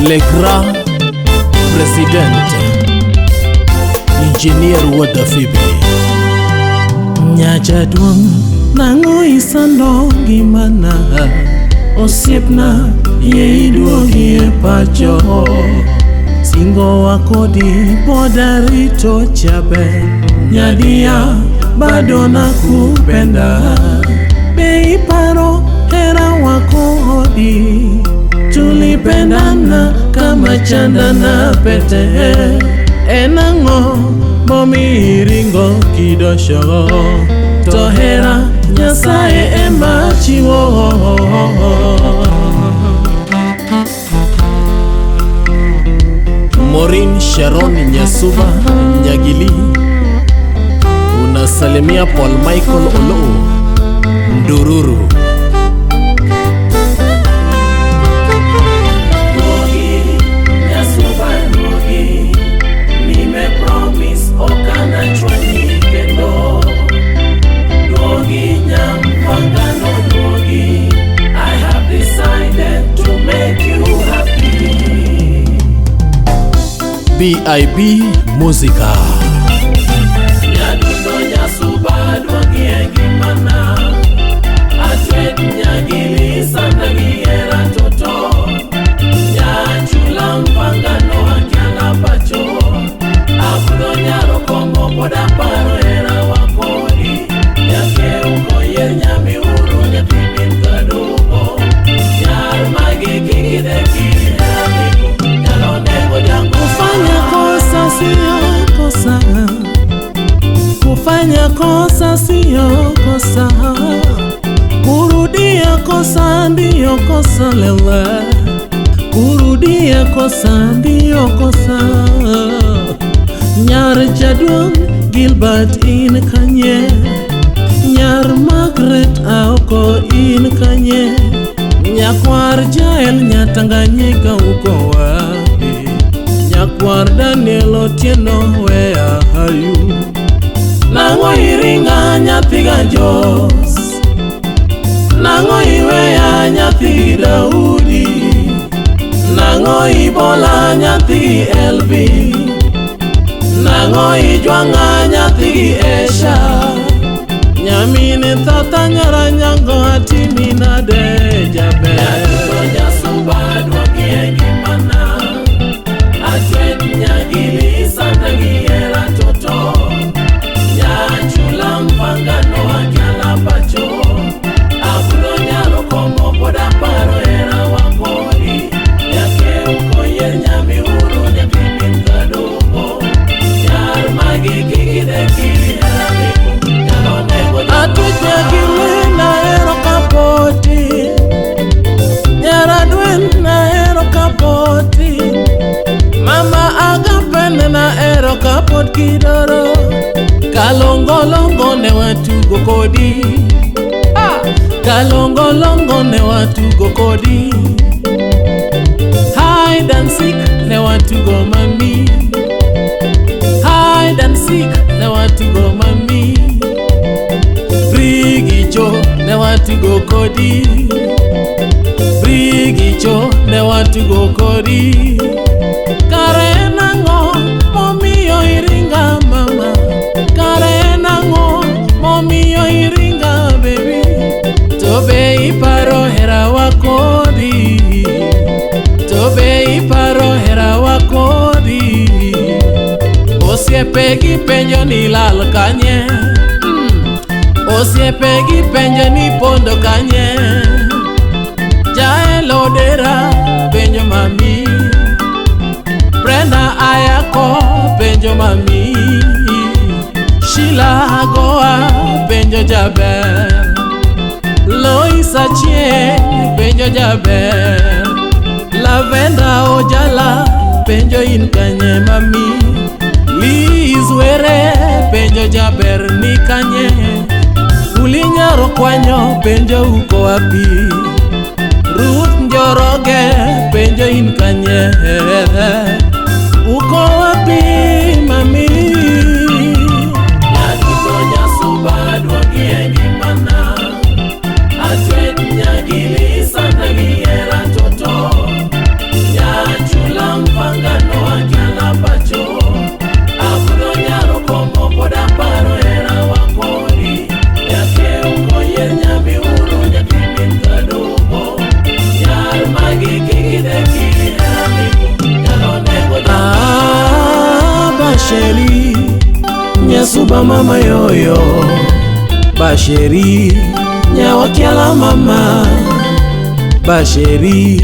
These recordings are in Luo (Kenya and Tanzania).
Le grand président ingénieur Wadafibi Nyaja duong nango isando gimana osiepna ye iduogi e pacho singo wakodi podarito chabe nyadia bado nakupenda be iparo hera wakodi tulipendana kama chanda na pete enango momi ringo kidosho tohera nyasaye ema chiwo. Maureen Sharon Nyasuba Nyagili unasalimia Paul Michael Olo Ndururu. BIB Musica Nyadundo Nyasuba duogi engimana Atwed Nyagili sandagiera toto Nyachula mpangano hakiana pacho Abudo nyaro kongo poda paro era wakodi Nyake uko ye nyami uru nyatimi mkaduko Nyar magi kikideki hamiku Nyalonego jango Kufanya kosa siyo kosa Kufanya kosa siyo kosa Kurudia kosa ndiyo kosa lewe Kurudia kosa ndiyo kosa Nyar Jaduong Gilbert in kanye Nyar Margaret Aoko in kanye Nyakwar Jael Nyatanganyika uko wapi Nyakwar Daniel Otieno where are you Nango iringa nyathiga Jos Nango iweya nyathi Daudi Nango ibola nyathi Elvi Nango ijwanga nyathi Esha Nyamini tata nyara nyango atini na dejabe Nyadundo Nyasuba duogi engimana Atwed Nyagili sandagiera toto Nyachula mpangano hakiala pacho Abudo nyaro kongo poda paro era wakodi Nyake uko ye nyami uru nyakimi mkaduko Nyar magi kikideki hamiku Nyalonego Atwed Nyagili na ero kapoti Nyara dwen na ero kapoti Mama agapende na ero kapot kidoro Kalongolongo ne watugo kodi Kalongolongo ne watugo kodi Hide and seek ne watugo mami Hide and seek ne watugo mami Brigicho ne watugo kodi Brigicho ne watugo kodi Karenango momiyo iringa mama Karenango momiyo iringa baby Tobe iparo hera wakodi Tobe iparo hera wakodi Osiepe penjo ni lal kanye Osiepe penjo ni pondo kanye Jaelo dera penjo mami Brenda Ayako penjo mami Sheila Goa penjo Jaber Loisa Chie penjo Jaber Lavenda Ojala penjo inkanye mami Liz Were penjo Jaber ni kanye Ulinyaro kwanyo penjo uko wapi Ruth Njoroge penjo inkanye Uko wapi mami Nyadundo Nyasuba duogi engimana Atwed Nyagili sandagiera toto Nyachu Basheri Nyasuba mama yoyo Basheri Nyawakiala mama Basheri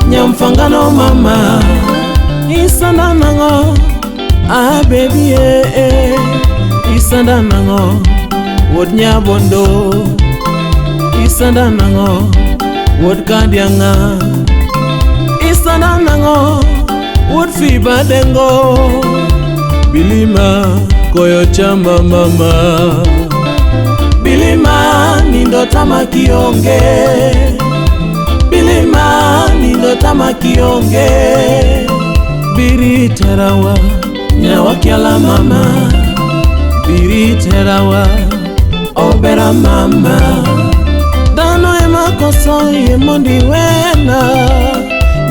Nyamfangano mama Isanda nango ah baby Isanda nango Wod Nyabondo Isanda nango Wod Kadianga Isanda nango Wod Fiba Dengo Bilima koyo chamba mama Bilima nindo tamakionge Bilima nindo tamakionge Biri terawa Nyawakiala mama Biri terawa Obera mama Dano ema koso yemondi wena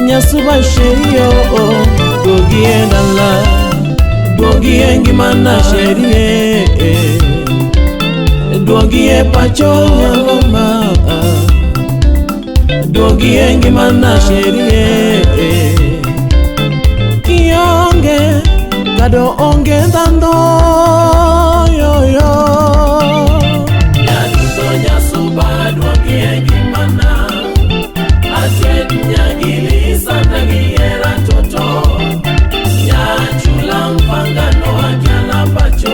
Nyasuba sherio Gogie dala Gogie ngimana sherie Gogie pacho mama Gogie ngimana sherie Kionge Kado onge dando yo yo Nyaduto Nyasuba Gogie ngimana Atwed nyagili sana giera toto Nyachula mpangano wakiala pacho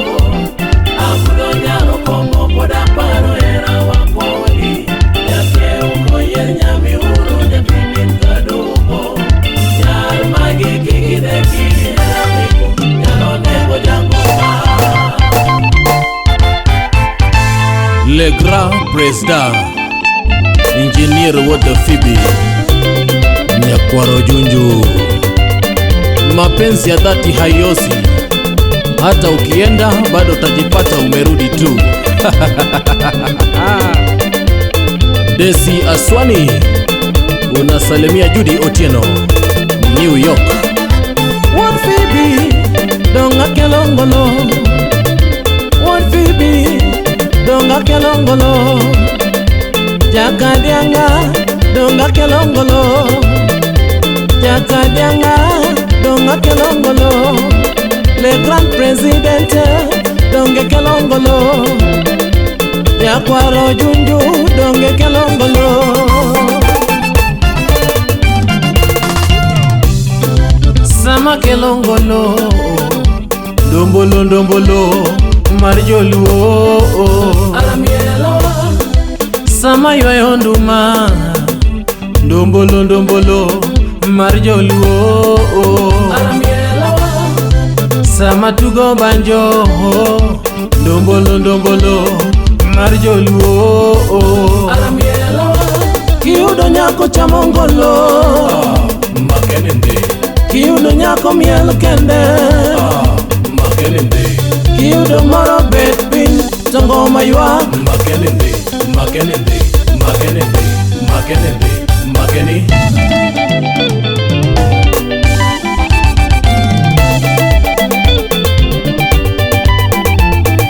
Abudo nyaro kongo poda paro era wakoli Nyake uko ye nyami uru nyakibin kaduko Nyar magi kikideki era miku Nyalo nego jangoma Le Grand Président Engineer Wada Fibi Nyakwaro Junju Mapenzi ya dhati hayosi Hata ukienda bado utajipata umerudi tu Desi Aswani unasalimia Judy Otieno New York Wod Fibi Donga kelongolo Wod Fibi Donga kelongolo Jakadianga Donga kelongolo Jakadianga Donga kelongolo Le Grand President Donge kelongolo Nyakwaro Junju Donge kelongolo Sama kelongolo Ndombolo ndombolo Marjoluo Alamielo Sama yoyo nduma Ndombolo ndombolo Marjoluo Alamielo Sama tugo banjo Ndombolo ndombolo Marjoluo Alamielo Kiudo nyako chamongolo Makenende Kiudo nyako miel kende Makenende Kiudo moro bet pin Tongo maywa Makenende Makenende Makenende Makenende Makeni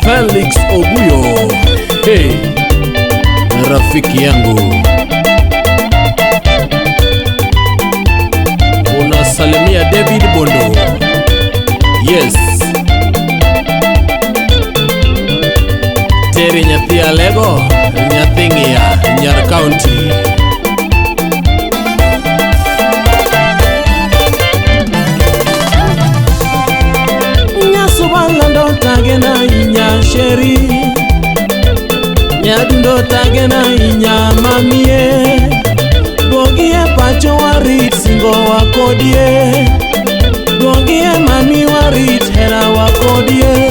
Felix Obuyo Hey Rafiki yangu Unasalimia David Bondo Yes Terry Nyathia Lego Nyathingia Nyar County Nyasuba lando tagena inya sheri Nyadundo tagena inya mamie Duogie pacho warit singo wakodie Duogie mami warit hera wakodie